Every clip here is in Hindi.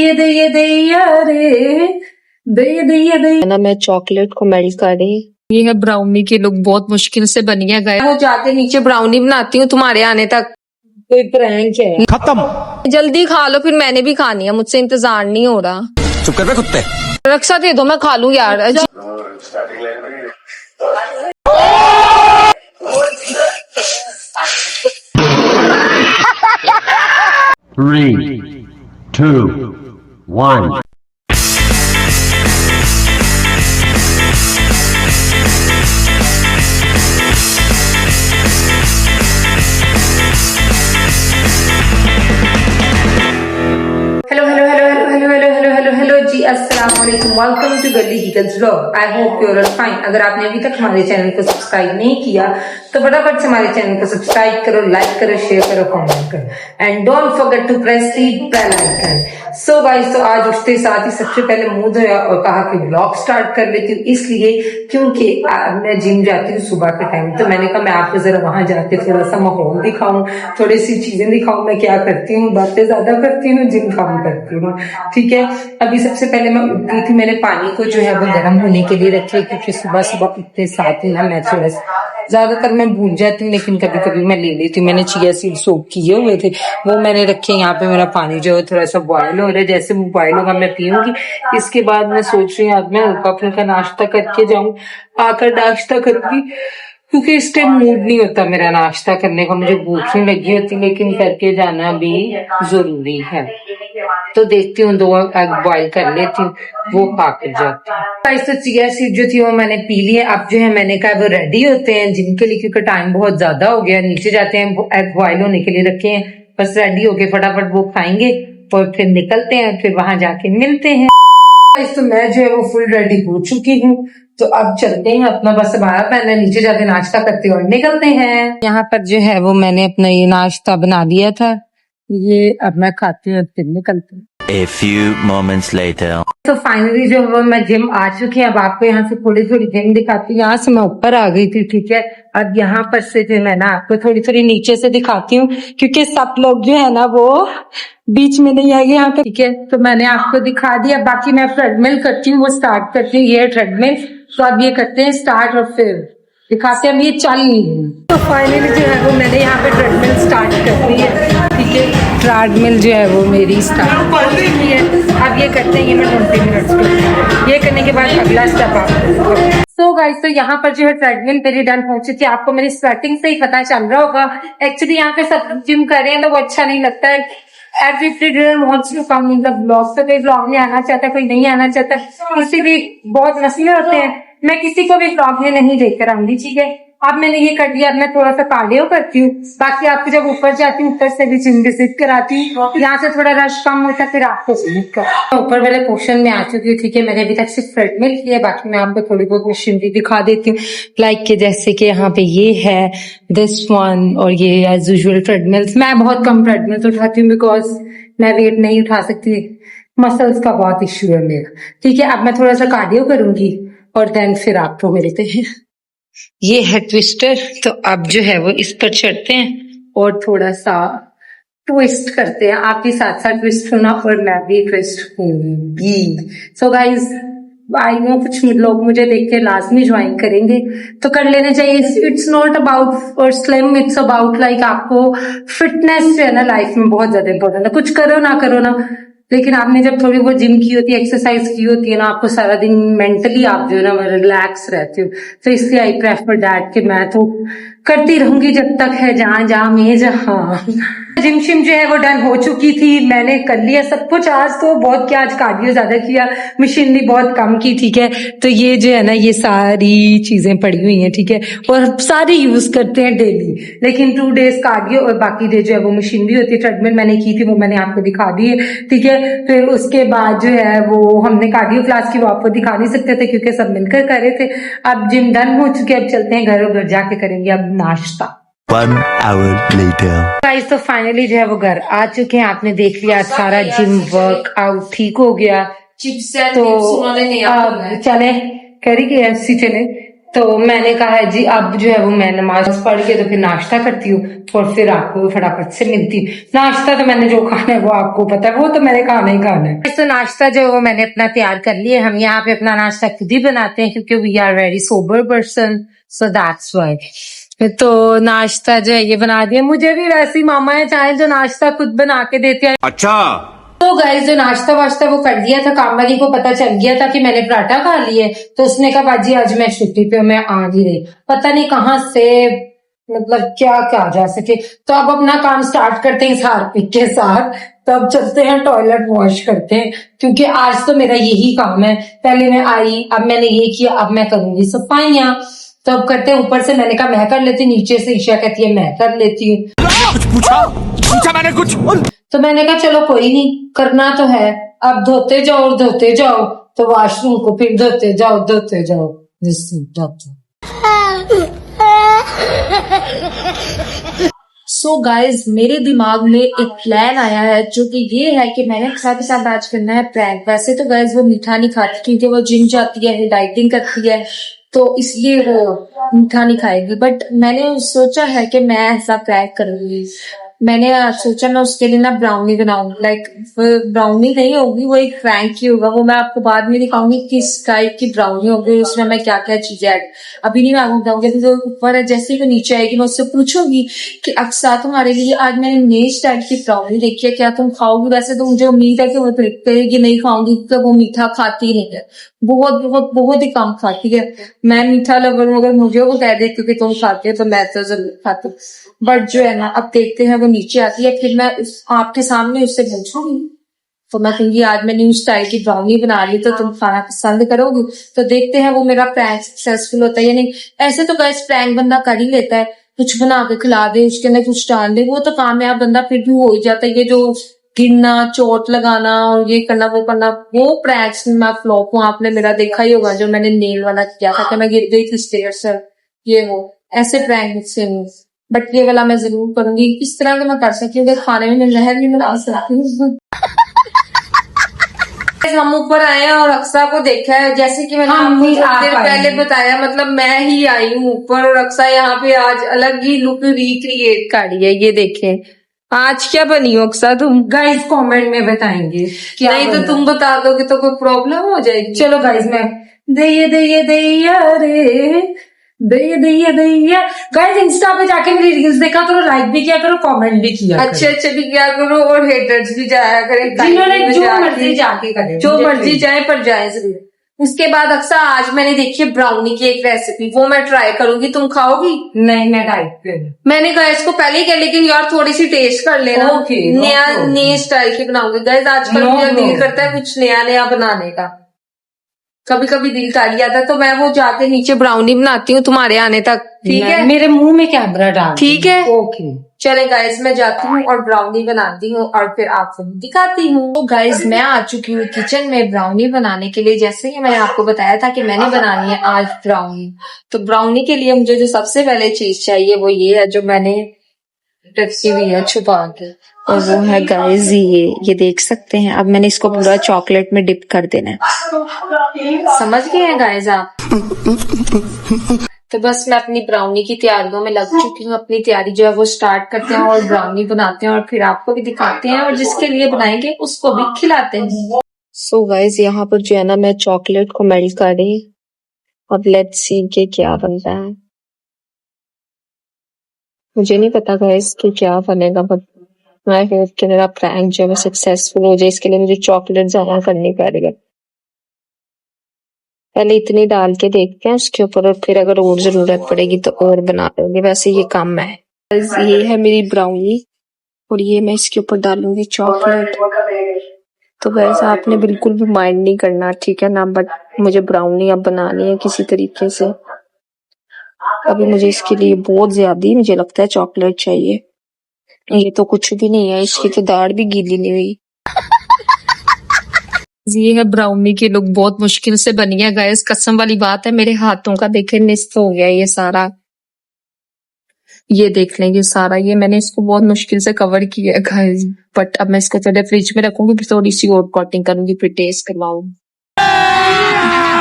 ये दे यारे दे ना मैं चॉकलेट को मेल्ट कर रही। ये है ब्राउनी के लुक, बहुत मुश्किल से बनी है। गए वो जाके नीचे ब्राउनी बनाती हूँ तुम्हारे आने तक। कोई प्रैंक है खत्म। जल्दी खा लो, फिर मैंने भी खानी है, मुझसे इंतजार नहीं हो रहा। चुप कर बे कुत्ते। रक्षा दे दो, मैं खा लूँ यार। 3, 2, 1. हेलो जी, अस्सलाम वालेकुम। Welcome to Gali Giggles vlog. I hope you are fine. अगर आपने अभी तक हमारे चैनल को सब्सक्राइब नहीं किया तो फटाफट से हमारे चैनल को सब्सक्राइब करो, लाइक करो, शेयर करो, कमेंट करो and don't forget to press the bell icon. So guys, तो आज उठते साथ ही सबसे पहले मुंह धोया और कहा कि व्लॉग स्टार्ट कर लेती हूँ, इसलिए क्योंकि मैं जिम जाती हूँ सुबह के टाइम। तो मैंने कहा मैं आपको जरा वहां जाके थोड़ा सा माहौल दिखाऊं, थोड़ी सी चीजें दिखाऊं, मैं क्या करती हूँ, बातें ज्यादा करती हूँ, जिम कम करती हूँ। ठीक है, अभी सबसे पहले मैं उठी थी, मैंने पानी को जो है वो गर्म होने के लिए रखे, क्योंकि सुबह सुबह उठते साथ ही ना मैं थोड़ा ज्यादातर मैं भूल जाती हूँ, लेकिन कभी कभी मैं ले लेती हूँ। मैंने चिया सीड सोक किए हुए थे, वो मैंने रखे। यहाँ पे मेरा पानी जो है थोड़ा सा बॉयल हो रहा है, जैसे वो बॉयल होगा मैं पीऊंगी। इसके बाद मैं सोच रही हूँ आज मैं हल्का फुल्का नाश्ता करके जाऊँ, आकर नाश्ता करूंगी, क्योंकि इस टाइम मूड नहीं होता मेरा नाश्ता करने का, मुझे भूख नहीं लगी होती, लेकिन करके जाना भी जरूरी है। तो देखती हूँ 2 एग बॉईल कर लेती हूँ, वो खा कर जाती हूँ। तो चिया सीड जो थी वो मैंने पी ली है। अब जो है मैंने कहा वो रेडी होते हैं जिम के लिए, क्योंकि टाइम बहुत ज्यादा हो गया। नीचे जाते हैं, वो एग बॉईल होने के लिए रखे हैं, बस रेडी होके फटाफट वो खाएंगे और फिर निकलते हैं, फिर वहां जाके मिलते हैं। तो मैं जो है वो फुल रेडी हो चुकी हूँ, तो अब चलते हैं अपना बस हमारा पहले नीचे जाके नाश्ता करते और निकलते हैं। यहाँ पर जो है वो मैंने अपना ये नाश्ता बना लिया था, ये अब मैं खाती हूँ फिर निकलते हैं। A few moments later. तो फाइनली जो है मैं जिम आ चुकी है। अब आपको यहाँ से थोड़ी थोड़ी जिम दिखाती हूँ। यहाँ से मैं ऊपर आ गई थी, ठीक है। अब यहाँ पर से जो मैं ना आपको थोड़ी थोड़ी नीचे से दिखाती हूँ, क्योंकि सब लोग जो है ना वो बीच में नहीं आएंगे यहाँ पे, ठीक है। तो मैंने आपको दिखा दिया, बाकी मैं ट्रेडमिल करती हूँ, वो स्टार्ट करती हूँ। ये ट्रेडमिल, तो अब ये करते हैं स्टार्ट और फिर दिखाते हैं। अब ये चल नहीं है, तो फाइनली जो है वो मैंने यहाँ पे ट्रेडमिल स्टार्ट कर दी है, ठीक है। ट्रेडमिल जो है वो मेरी स्टार्ट कर दी है। अब ये करते हैं, ये मैं 20 मिनट्स करती। ये करने के बाद अगला स्टेप आप सो गाइस, तो यहाँ पर जो है ट्रेडमिल मेरी डन हो चुकी है। आपको मेरी स्वेटिंग से ही पता चल रहा होगा। एक्चुअली यहाँ पे सब जिम कर रहे हैं तो वो अच्छा नहीं लगता है। Every wants to come in the blog, तो कोई ब्लॉग में आना चाहता, कोई नहीं आना चाहता, इसीलिए बहुत मसले होते हैं। मैं किसी को भी ब्लॉग में नहीं लेकर आऊंगी, ठीक है। अब मैंने ये कर लिया, अब मैं थोड़ा सा कार्डियो करती हूँ। बाकी आपको जब ऊपर जाती हूँ ऊपर से भी जिम विजिट कराती हूँ, यहाँ से थोड़ा रश कम होता है, फिर आपको विजिट कर ऊपर वाले पोर्शन में आ चुकी हूँ, ठीक है। मैंने अभी तक सिर्फ ट्रेडमिल किया है, बाकी मैं आपको थोड़ी बहुत मशीनरी दिखा देती हूँ, लाइक के जैसे कि यहाँ पे ये है दिस वन, और ये एज यूजुअल ट्रेडमिल्स। मैं बहुत कम ट्रेडमिल्स उठाती हूँ बिकॉज मैं वेट नहीं उठा सकती, मसल्स का बहुत इश्यू है मेरा, ठीक है। अब मैं थोड़ा सा कार्डियो करूंगी और देन फिर आपको मिलते हैं। ये है ट्विस्टर, तो अब जो है वो इस पर चढ़ते हैं और थोड़ा सा ट्विस्ट करते हैं। आप भी साथ साथ ट्विस्ट होना और मैं भी ट्विस्ट होंगी। सो गाइज, आई नो कुछ लोग मुझे देख के लाजमी ज्वाइन करेंगे, तो कर लेना चाहिए। इट्स नॉट अबाउट और स्लिम, इट्स अबाउट लाइक आपको फिटनेस जो है ना लाइफ में बहुत ज्यादा इंपॉर्टेंट है। कुछ करो ना, लेकिन आपने जब थोड़ी बहुत जिम की होती है, एक्सरसाइज की होती है ना, आपको सारा दिन मेंटली आप जो है ना रिलैक्स रहते हो। तो इसलिए आई प्रेफर दैट कि मैं तो करती रहूंगी जब तक है जहां में जहां। जिम शिम जो है वो डन हो चुकी थी, मैंने कर लिया सब कुछ। आज तो बहुत क्या, आज कार्डियो ज्यादा किया, मशीनरी बहुत कम की, ठीक है। तो ये जो है ना ये सारी चीजें पड़ी हुई हैं, ठीक है, और सारी यूज करते हैं डेली। लेकिन 2 डेज कार्डियो और बाकी डे जो है वो मशीनरी होती है। ट्रेडमिल मैंने की थी, वो मैंने आपको दिखा दी है, ठीक है। फिर उसके बाद जो है वो हमने कार्डियो क्लास की, वो आपको दिखा नहीं सकते थे क्योंकि सब मिलकर कर रहे थे। अब जिम डन हो चुके, अब चलते हैं घर जाके करेंगे अब नाश्ता। 1 hour later. गाइस, तो फाइनली जो है वो घर आ चुके हैं। आपने देख लिया सारा जिम वर्कआउट ठीक हो गया, तो अब चले करी KFC चले तो मैंने कहा है जी अब जो है वो मैं नमाज पढ़ के तो फिर नाश्ता करती हूँ और फिर आपको फटाफट से मिलती हूँ। नाश्ता तो मैंने जो खाना है वो आपको पता है, वो तो मैंने खाना ही खाना है। तो नाश्ता जो है वो मैंने अपना तैयार कर लिया। हम यहाँ पे अपना नाश्ता खुद ही बनाते हैं क्योंकि we are very sober person, so that's why. तो नाश्ता जो है ये बना दिया। मुझे भी वैसी मामा है चाहे जो नाश्ता खुद बना के देते हैं। अच्छा तो गाइस जो नाश्ता वाश्ता वो कर दिया था, काम वाली को पता चल गया था कि मैंने पराठा खा लिए, तो उसने कहा बाजी आज मैं छुट्टी पे हूं, मैं आ नहीं रही। पता नहीं कहाँ से मतलब क्या क्या जा सके। तो अब अपना काम स्टार्ट करते हैं इस हार्पिक के साथ। तो अब चलते हैं टॉयलेट वॉश करते हैं क्योंकि आज तो मेरा यही काम है। पहले मैं आई, अब मैंने ये किया, अब मैं करूंगी सफाइयां। तो अब करते हैं ऊपर से, मैंने कहा मैं कर लेती, नीचे से ईशा कहती है मैं कर लेती हूँ। कुछ पूछा मैंने कुछ। तो मैंने कहा चलो कोई नहीं, करना तो है, अब धोते जाओ और धोते जाओ। तो वॉशरूम को फिर धोते जाओ जिससे सो गाइज मेरे दिमाग में एक प्लान आया है जो कि ये है कि मैंने के साथ आज करना है प्रैंक। वैसे तो गाइज वो मीठा नहीं खाती क्योंकि वो जिम जाती है, डाइटिंग करती है, तो इसलिए वो मीठा नहीं खाएगी। बट मैंने सोचा है कि मैं ऐसा प्रैंक करूंगी। मैंने सोचा मैं उसके लिए ना ब्राउनी बनाऊं। लाइक ब्राउनी नहीं होगी, वो एक प्रैंक ही होगा। वो मैं आपको बाद में दिखाऊंगी किस टाइप की ब्राउनी होगी, उसमें मैं क्या क्या चीजें ऐड अभी नहीं मैं आपको बताऊंगी। तो ऊपर है, जैसे ही वो नीचे आएगी मैं उससे पूछूंगी कि अक्सा तुम्हारे लिए आज मैंने नई स्टाइल की ब्राउनी देखी है, क्या तुम खाओगी? वैसे तो मुझे उम्मीद है कि वो कहेगी नहीं खाऊंगी क्योंकि वो मीठा खाती नहीं है, बहुत बहुत बहुत ही कम खाती है। मैं मीठा लवर हूँ, अगर मुझे वो कह दे क्योंकि तुम खाते हो तो मैं तो जरूर खाती हूँ। बट जो है ना, अब देखते हैं वो नीचे आती है, फिर मैं आपके सामने उससे पूछूंगी। तो मैं कहूंगी आज मैं न्यू स्टाइल की ब्राउनी बना ली तो तुम खाना पसंद करोगी। तो देखते हैं वो मेरा प्रैंक सक्सेसफुल होता है या नहीं। ऐसे तो गाइस प्रैंक बंदा कर ही लेता है, कुछ बना के खिला दे, उसके अंदर कुछ डाल दे, वो तो कामयाब बंदा फिर भी हो ही जाता है। ये जो गिरना, चोट लगाना और ये करना वो करना, वो प्रैंक्स में मैं फ्लॉप हूँ। आपने मेरा देखा ही होगा जो मैंने नेल वाला किया था कि मैं गिर गई थी स्टेयर से, ये वो ऐसे प्रैंक मुझसे नहीं। बट ये वाला मैं जरूर करूंगी। इस तरह का मैं कर सकती हूँ, खाने में लहर भी बना सकती हूँ। हम ऊपर आए हैं और अक्सा को देखा है, जैसे कि मैंने आपको थोड़ी देर पहले बताया, मतलब मैं ही आई हूँ ऊपर और अक्सा यहाँ पे आज अलग ही लुक रिक्रिएट कर रही है। ये देखें आज क्या बनी हो अक्सा तुम? गाइस कमेंट में बताएंगे क्या नहीं तो तुम बता दोगे तो कोई प्रॉब्लम हो जाएगी। चलो गाइस मैं दैया गाइस इंस्टा पे जाके मेरी रील्स देखा करो, लाइक भी किया करो, कमेंट भी किया अच्छे अच्छे भी किया करो और हेटर्स भी जाया करें, जिन्होंने जो मर्जी जाके करे, जो मर्जी जाए पर जाए जरूर। उसके बाद अक्सा आज मैंने देखी है ब्राउनी की एक रेसिपी, वो मैं ट्राई करूंगी, तुम खाओगी? नहीं मैं डाइट पे हूं। मैंने गाइस को पहले ही कहा लेकिन यार थोड़ी सी टेस्ट कर लेना। नया नए स्टाइल की बनाऊंगी गाइस। आजकल मेरा दिल करता है कुछ नया नया बनाने का, कभी कभी दिल कर लिया था। तो मैं वो जाके नीचे ब्राउनी बनाती हूँ तुम्हारे आने तक, ठीक है? मेरे मुंह में कैमरा डाल, ठीक है? ओके चले गाइस मैं जाती हूँ और ब्राउनी बनाती हूँ और फिर आपको दिखाती हूँ। तो गाइस मैं आ चुकी हूँ किचन में ब्राउनी बनाने के लिए। जैसे कि मैंने आपको बताया था कि मैंने बनानी है आज ब्राउनी। तो ब्राउनी के लिए मुझे जो सबसे पहले चीज चाहिए वो ये है जो मैंने रखी हुई है छुपा के, और वो है गाइस ये देख सकते हैं। अब मैंने इसको पूरा चॉकलेट में डिप कर देना है, समझ गए हैं गाइस आप? तो बस मैं अपनी ब्राउनी की तैयारियों में लग चुकी हूँ। अपनी तैयारी जो है वो स्टार्ट करते हैं और ब्राउनी बनाते हैं और फिर आपको भी दिखाते हैं और जिसके लिए बनाएंगे उसको भी खिलाते हैं। सो गाइस यहाँ पर जो है ना मैं चॉकलेट को मेल्ट कर रही और लेट्स सी के क्या बनता है। मुझे नहीं पता गाइस कि क्या बनेगा, बट मैं होप कि मेरा प्रैंक जो है सक्सेसफुल हो जाए। इसके लिए मुझे चॉकलेट जमा करनी पड़ेगा। पहले इतनी डाल के देखते हैं उसके ऊपर और फिर अगर और जरूरत पड़ेगी तो और बना देंगे। वैसे ये कम है। ये है मेरी ब्राउनी और ये मैं इसके ऊपर डालूंगी चॉकलेट। तो वैसे आपने बिल्कुल भी माइंड नहीं करना, ठीक है ना? बट मुझे ब्राउनी अब बनानी है किसी तरीके से। अभी मुझे इसके लिए बहुत ज्यादा मुझे लगता है चॉकलेट चाहिए। ये तो कुछ भी नहीं है, इसकी तो दाढ़ भी गीली नहीं हुई। ये है ब्राउनी की लुक, बहुत मुश्किल से बनी है गाइस, कसम वाली बात है। मेरे हाथों का देखे निस्त हो गया ये सारा, ये देख लेंगे सारा। ये मैंने इसको बहुत मुश्किल से कवर किया है गाइस, बट अब मैं इसको थोड़े फ्रिज में रखूंगी, फिर थोड़ी सी और कोटिंग करूंगी, फिर टेस्ट करवाऊंगी।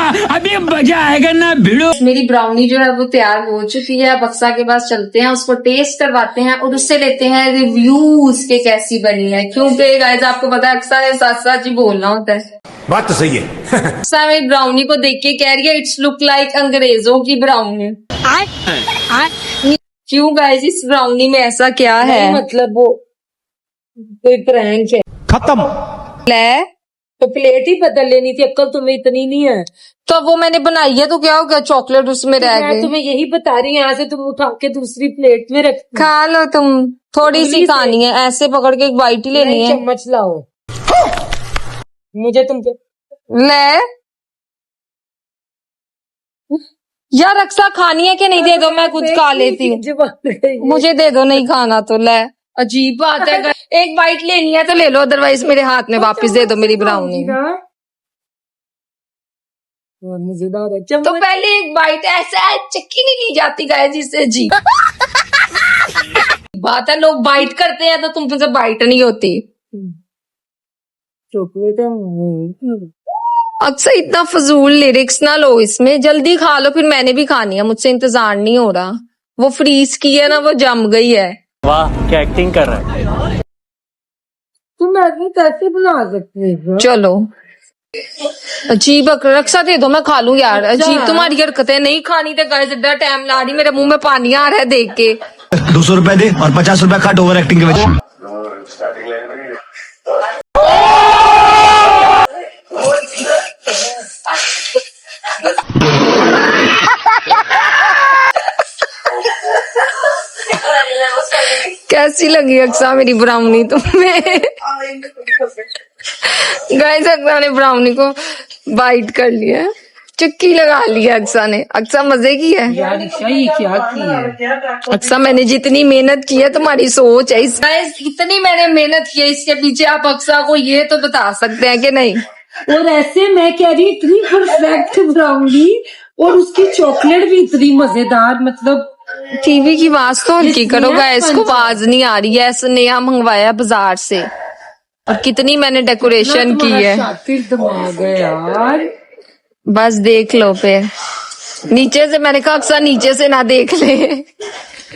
अभी मजा आएगा ना भिड़ो। मेरी ब्राउनी जो है वो तैयार हो चुकी है। अब अक्सा के पास चलते हैं, उसको टेस्ट करवाते हैं और उससे लेते हैं रिव्यू उसके कैसी बनी है, क्योंकि गाइस आपको पता है अक्सा ने साथ साथ ही बोलना होता है। बात तो सही है। अक्सा मेरी ब्राउनी को देख के कह रही है इट्स लुक लाइक अंग्रेजों की ब्राउनी। क्यों गाइस इस ब्राउनी में ऐसा क्या है? मतलब वो कोई प्रैंक है। खत्म। ले तो प्लेट ही बदल लेनी थी, अक्ल तुम्हें इतनी नहीं है। तो वो मैंने बनाई है तो क्या हो गया, चॉकलेट उसमें रह मैं गई। तुम्हें यही बता रही हूँ, यहाँ से तुम उठा के दूसरी प्लेट में रख। खा लो तुम, थोड़ी सी उंगली से। खानी है, ऐसे पकड़ के एक बाइट ही लेनी है। चम्मच लाओ। मुझे तुम ले यार अक्सा खानी है कि नहीं? दे दो, मैं खुद खा लेती हूँ। मुझे दे दो, नहीं खाना तो ले। अजीब बात है, एक बाइट लेनी है तो ले लो, अदरवाइज मेरे हाथ में वापस दे दो मेरी ब्राउनी। मजेदार है। तो पहले एक बाइट, ऐसा चक्की नहीं ली जाती गाइस जिससे जी। बात है, लोग बाइट करते हैं तो तुमसे बाइट नहीं होती। चॉकलेट अक्सर इतना फजूल लिरिक्स ना लो, इसमें जल्दी खा लो, फिर मैंने भी खानी है, मुझसे इंतजार नहीं हो रहा। वो फ्रीज की है ना, वो जम गई है। वाह क्या एक्टिंग कर रहा है। तुम ऐसे कैसे बना सकते हो? चलो अजीब रक्षा दे दो, मैं खा लूं यार। अजीब तुम्हारी हरकतें, नहीं खानी तो गाइस इतना टाइम ला रही, मेरे मुंह में पानी आ रहा है देख के। 200 रुपए दे और 50 रुपए कट ओवर एक्टिंग के वजह। कैसी लगी अक्सा मेरी ब्राउनी तुम्हें? गाइस अक्सा ने ब्राउनी को बाइट कर लिया, चुटकी लगा लिया अक्सा ने। अक्सा मजे की है यार ये क्या की है? अक्सा, मैंने जितनी मेहनत की है तुम्हारी सोच है गाइस, इतनी मैंने मेहनत की है इसके पीछे, आप अक्सा को ये तो बता सकते हैं कि नहीं? और ऐसे मैं कह रही इतनी परफेक्ट ब्राउनी और उसकी चॉकलेट भी इतनी मजेदार। मतलब टीवी की आवाज तो हल्की जिसमें करो गाइस, को पंच- आवाज नहीं आ रही है। ऐसा नया मंगवाया बाजार से और कितनी मैंने डेकोरेशन की है। शातिर दिमाग है यार। बस देख लो फिर नीचे से, मैंने कहा अक्सर नीचे से ना देख ले।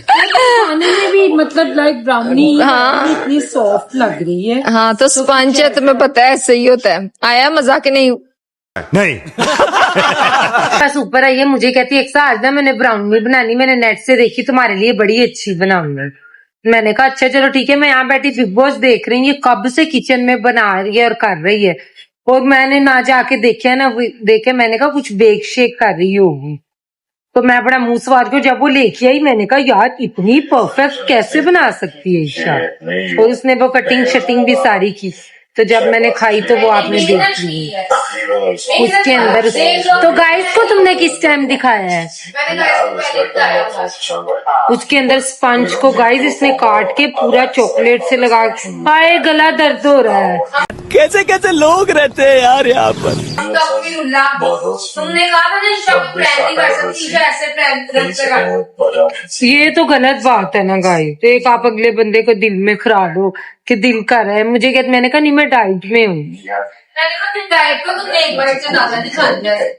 खाने में भी मतलब लाइक ब्राउनी हाँ। इतनी सॉफ्ट लग रही है। हाँ तो स्पंज है, तुम्हें पता है ऐसे ही होता है। आया मजा के नहीं? नहीं। बस ऊपर आई है, मुझे कहती है एक आज ना मैंने ब्राउनी बनानी, मैंने नेट से देखी तुम्हारे लिए बड़ी अच्छी बनाऊंगी। मैंने कहा अच्छा चलो ठीक है। मैं यहाँ बैठी बिग बॉस देख रही हूँ, ये कब से किचन में बना रही है और कर रही है, और मैंने ना जाके देखा ना देखे, मैंने कहा कुछ बेक शेक कर रही होगी। तो मैं बड़ा मुंह सवार के जब वो लेके आई, मैंने कहा यार इतनी परफेक्ट कैसे बना सकती है ईशा। और उसने वो कटिंग शटिंग भी सारी की। तो जब मैंने खाई तो वो आपने देख ली उसके अंदर। तो गाइस को तुमने किस टाइम दिखाया है? उसके अंदर स्पंज को गाइस इसने काट के पूरा चॉकलेट से लगा, हाय गला दर्द हो रहा है। कैसे कैसे लोग रहते हैं यार यहाँ पर। तुमने कहा ये तो गलत बात है ना गाइस। तो एक आप अगले बंदे को दिल में खरा दो कि दिल कर रहा है। मुझे कहते, मैंने कहा नहीं मैं डाइट में हूँ। मैंने कहा डाइट को तुमने एक बार से ज्यादा नहीं खाना है।